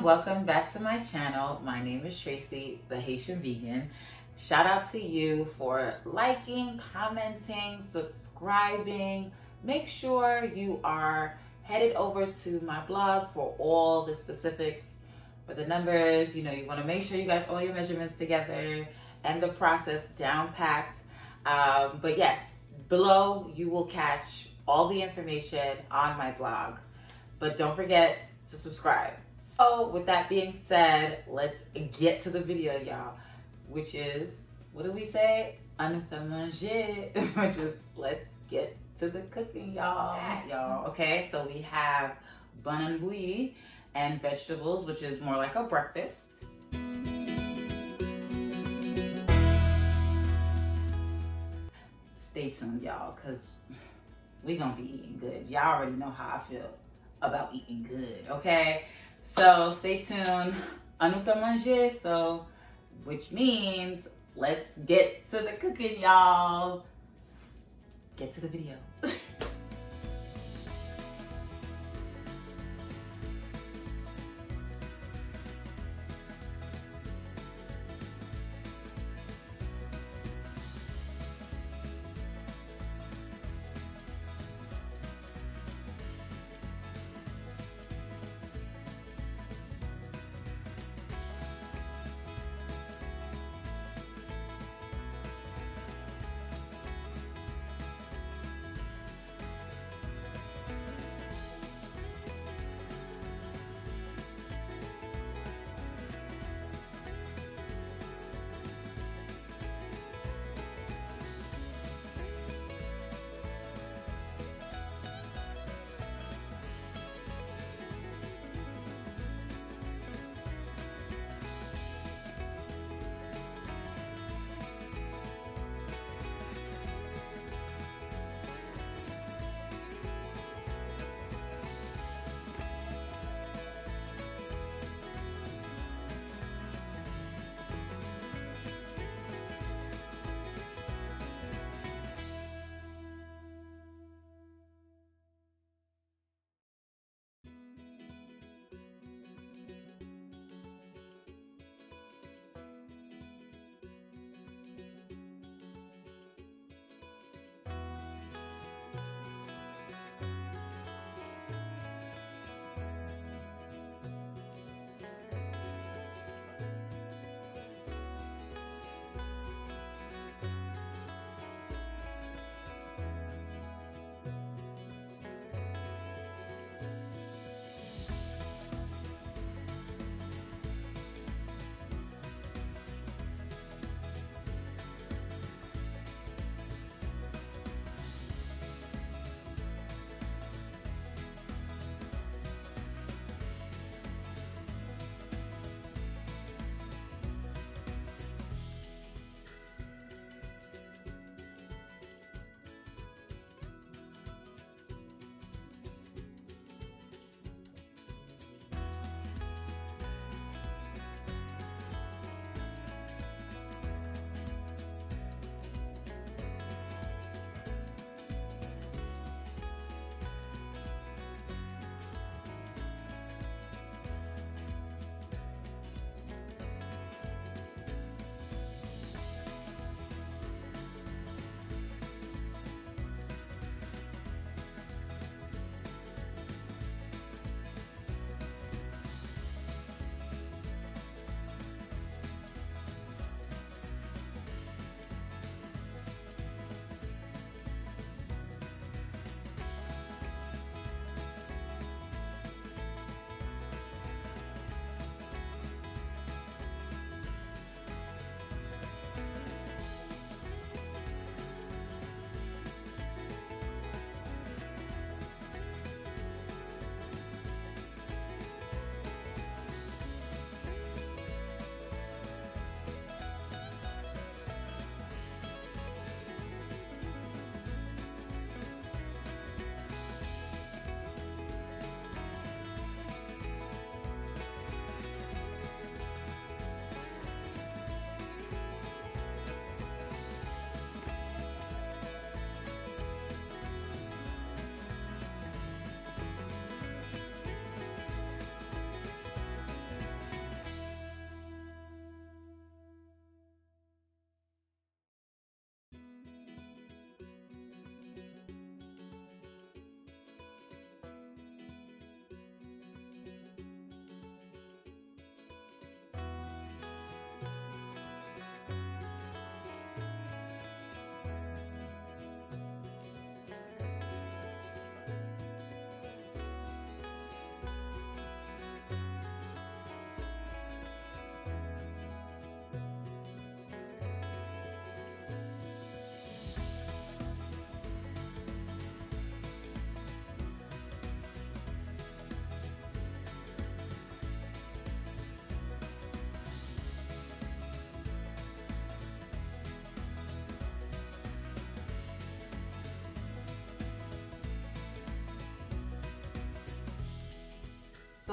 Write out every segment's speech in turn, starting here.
welcome back to my channel. My name is Tracey, the Haitian Vegan. Shout out to you for liking, commenting, subscribing. Make sure you are headed over to my blog for all the specifics, for the numbers. You want to make sure you got all your measurements together and the process down packed. But yes, below you will catch all the information on my blog. But don't forget to subscribe. So with that being said, let's get to the video, y'all, which is, what do we say? Manje, which is let's get to the cooking, y'all. Okay, so we have bun and bouillie and vegetables, which is more like a breakfast. Stay tuned, y'all, because we gonna be eating good. Y'all already know how I feel about eating good, okay? So stay tuned. Manje, so which means let's get to the cooking, y'all. Get to the video.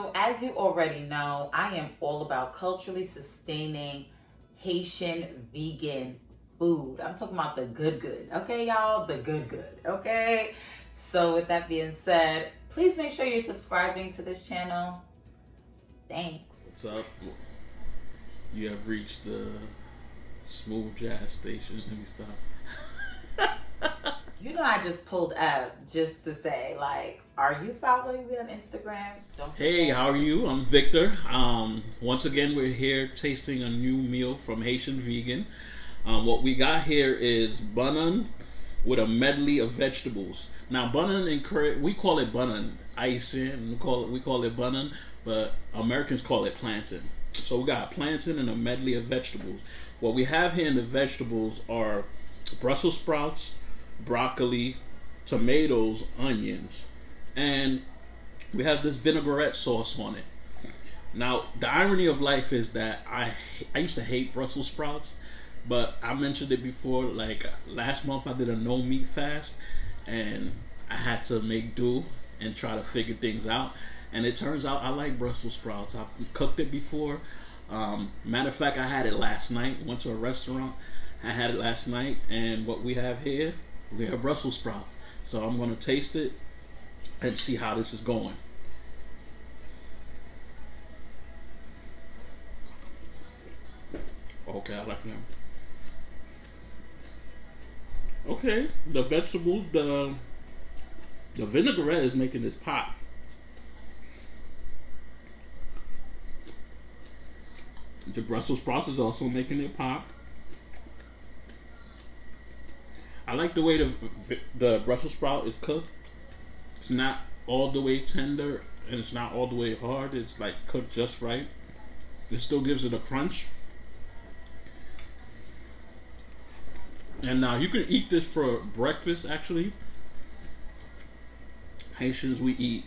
So, as you already know, I am all about culturally sustaining Haitian vegan food. I'm talking about the good, good. Okay, y'all? The good, good. Okay? So, with that being said, please make sure you're subscribing to this channel. Thanks. What's up? You have reached the smooth jazz station. Let me stop. You know, I just pulled up just to say, like, are you following me on Instagram? Don't Hey, forget. how are you? I'm Victor. Once again, we're here tasting a new meal from Haitian Vegan. What we got here is banan with a medley of vegetables. Now, banan in Korean, we call it banan. Haitian, we call it banan, but Americans call it plantain. So we got plantain and a medley of vegetables. What we have here in the vegetables are Brussels sprouts, broccoli, tomatoes, onions, and we have this vinaigrette sauce on it. Now, the irony of life is that I used to hate Brussels sprouts, but I mentioned it before. Like last month, I did a no meat fast, and I had to make do and try to figure things out. And it turns out I like Brussels sprouts. I've cooked it before. Matter of fact, I had it last night. Went to a restaurant. I had it last night, and what we have here, we have Brussels sprouts. So I'm gonna taste it and see how this is going. Okay, I like them. Okay, the vegetables, the vinaigrette is making this pop. The Brussels sprouts is also making it pop. I like the way the Brussels sprout is cooked. It's not all the way tender and it's not all the way hard. It's like cooked just right. It still gives it a crunch. And now you can eat this for breakfast. Actually, Haitians, we eat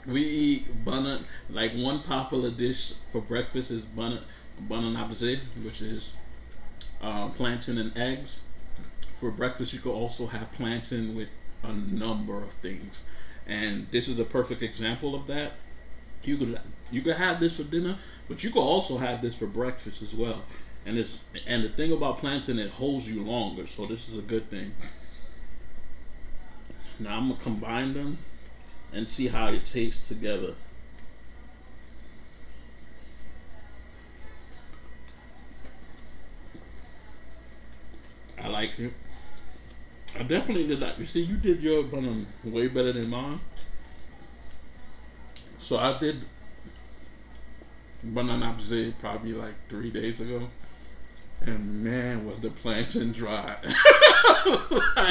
we eat banan. Like one popular dish for breakfast is banan, which is plantain and eggs. For breakfast, you could also have plantain with a number of things, and this is a perfect example of that. You could have this for dinner, but you could also have this for breakfast as well. And the thing about plantain, it holds you longer, so this is a good thing. Now I'm gonna combine them and see how it tastes together. I like it. I definitely did that. You see, you did your banana way better than mine. So I did banana probably like 3 days ago. And man, was the plantain dry.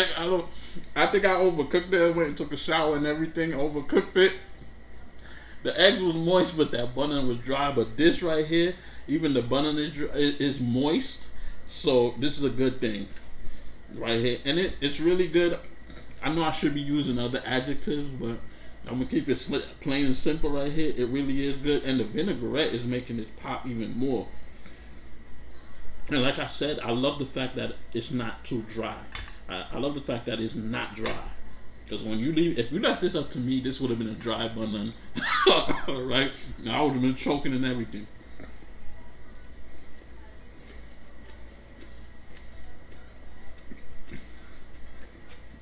I think I overcooked it. I went and took a shower and everything, overcooked it. The eggs was moist, but that banana was dry. But this right here, even the banana is moist. So this is a good thing right here. And it's really good. I know I should be using other adjectives, but I'm going to keep it plain and simple right here. It really is good. And the vinaigrette is making this pop even more. And like I said, I love the fact that it's not too dry. I love the fact that it's not dry. Because when you leave, if you left this up to me, this would have been a dry bun. Right? I would have been choking and everything.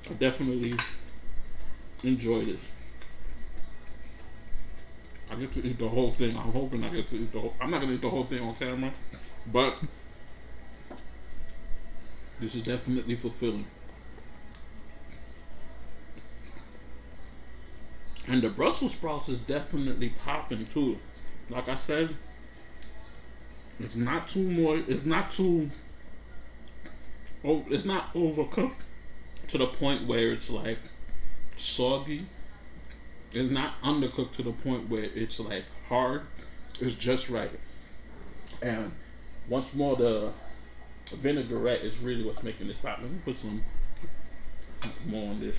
I definitely enjoy this. I get to eat the whole thing. I'm hoping I get to eat the whole. I'm not going to eat the whole thing on camera. But this is definitely fulfilling. And the Brussels sprouts is definitely popping too. Like I said, it's not too moist. It's not too. It's not overcooked to the point where it's like soggy. It's not undercooked to the point where it's like hard. It's just right. And once more, the vinaigrette is really what's making this pop. Let me put some more on this.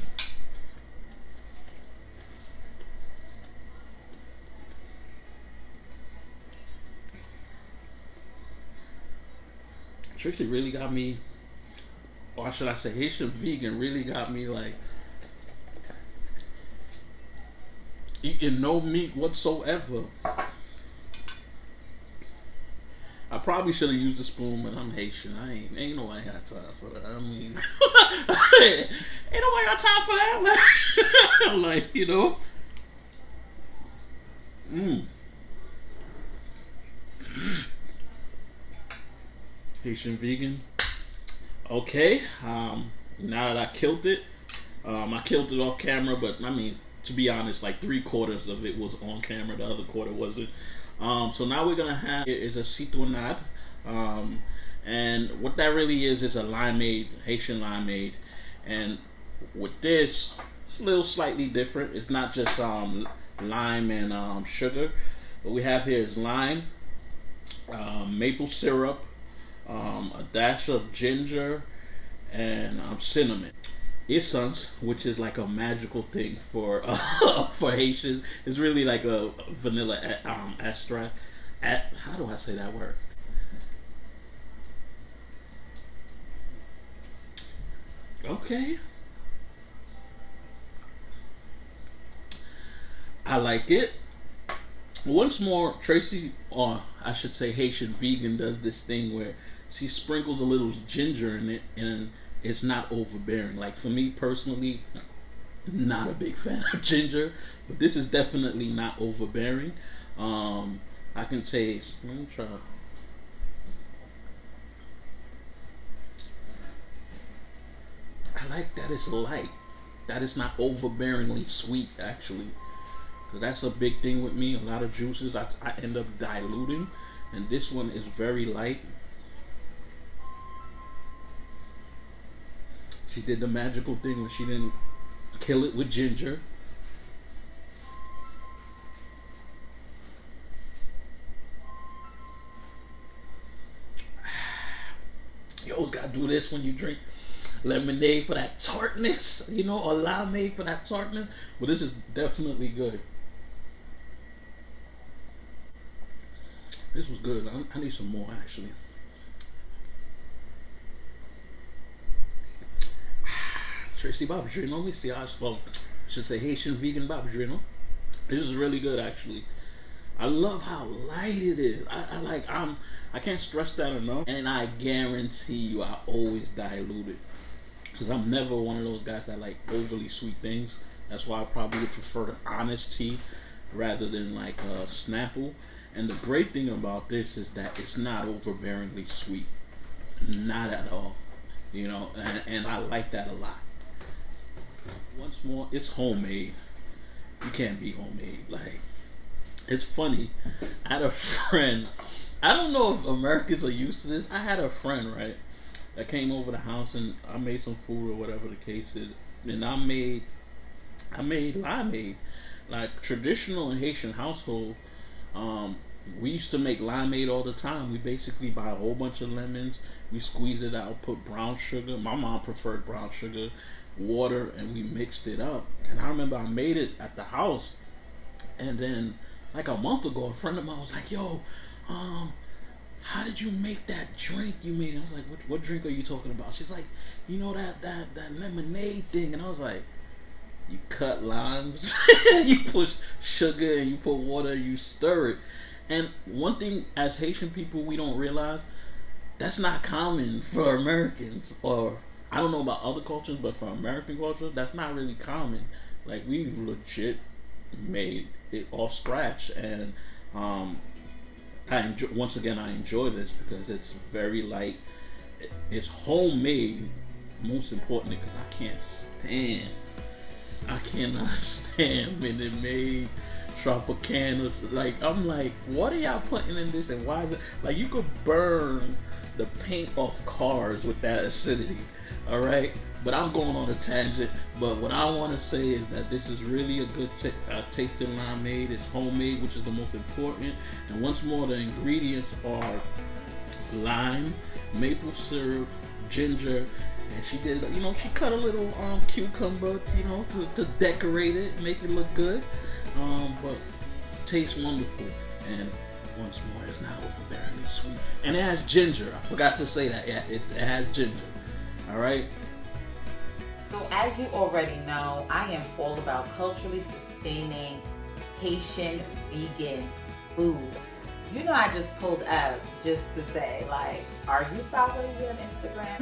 Tracey really got me, or should I say Haitian Vegan really got me like eating no meat whatsoever. I probably should have used a spoon, but I'm Haitian. Ain't nobody got time for that. I mean, ain't nobody got time for that. Like, you know. Mm. Haitian vegan. Okay. Now that I killed it, I killed it off camera, but I mean, to be honest, like 3/4 of it was on camera, the other quarter wasn't. So now we're gonna have is a Sitwonad, and what that really is a limeade, Haitian limeade, and with this, it's a little slightly different. It's not just lime and sugar. What we have here is lime, maple syrup, a dash of ginger, and cinnamon. Essence, which is like a magical thing for for Haitians, is really like a vanilla extract. How do I say that word? Okay, I like it. Once more, Tracey, or I should say Haitian vegan, does this thing where she sprinkles a little ginger in it, and it's not overbearing. Like for me personally, not a big fan of ginger, but this is definitely not overbearing. I can taste. Let me try. I like that it's light. That it's not overbearingly sweet, actually. Because that's a big thing with me. A lot of juices I end up diluting, and this one is very light. She did the magical thing where she didn't kill it with ginger. You always gotta do this when you drink lemonade for that tartness, you know, or limeade for that tartness. But this is definitely good. This was good. I need some more actually. Tracey Babadrino, we see well, I should say Haitian vegan Babadrino. This is really good actually. I love how light it is. I can't stress that enough. And I guarantee you I always dilute it. Because I'm never one of those guys that like overly sweet things. That's why I probably would prefer honest tea rather than like Snapple. And the great thing about this is that it's not overbearingly sweet. Not at all. You know, and I like that a lot. Once more, it's homemade. You can't be homemade. Like, it's funny. I had a friend. I don't know if Americans are used to this. I had a friend, right, that came over the house and I made some food or whatever the case is, and I made limeade. Like traditional in Haitian household, we used to make limeade all the time. We basically buy a whole bunch of lemons, we squeeze it out, put brown sugar. My mom preferred brown sugar, water, and we mixed it up. And I remember I made it at the house, and then like a month ago, a friend of mine was like, "Yo, how did you make that drink you made?" I was like, what drink are you talking about? She's like, "You know that lemonade thing." And I was like, "You cut limes, you put sugar, and you put water, you stir it." And one thing as Haitian people we don't realize, that's not common for Americans, or I don't know about other cultures, but for American culture, that's not really common. Like we legit made it off scratch, and once again I enjoy this because it's very light. It's homemade, most importantly, because I cannot stand Minute Maid, Tropicana. Like I'm like, what are y'all putting in this, and why is it like you could burn the paint off cars with that acidity? All right, but I'm going on a tangent. But what I want to say is that this is really a good tasting limeade. It's homemade, which is the most important. And once more, the ingredients are lime, maple syrup, ginger, and she did, you know, she cut a little cucumber, you know, to decorate it, make it look good. But tastes wonderful. And once more, it's not overbearingly sweet. And it has ginger. I forgot to say that. Yeah, it has ginger. All right. So as you already know, I am all about culturally sustaining Haitian Vegan food. You know, I just pulled up just to say, like, are you following me on Instagram?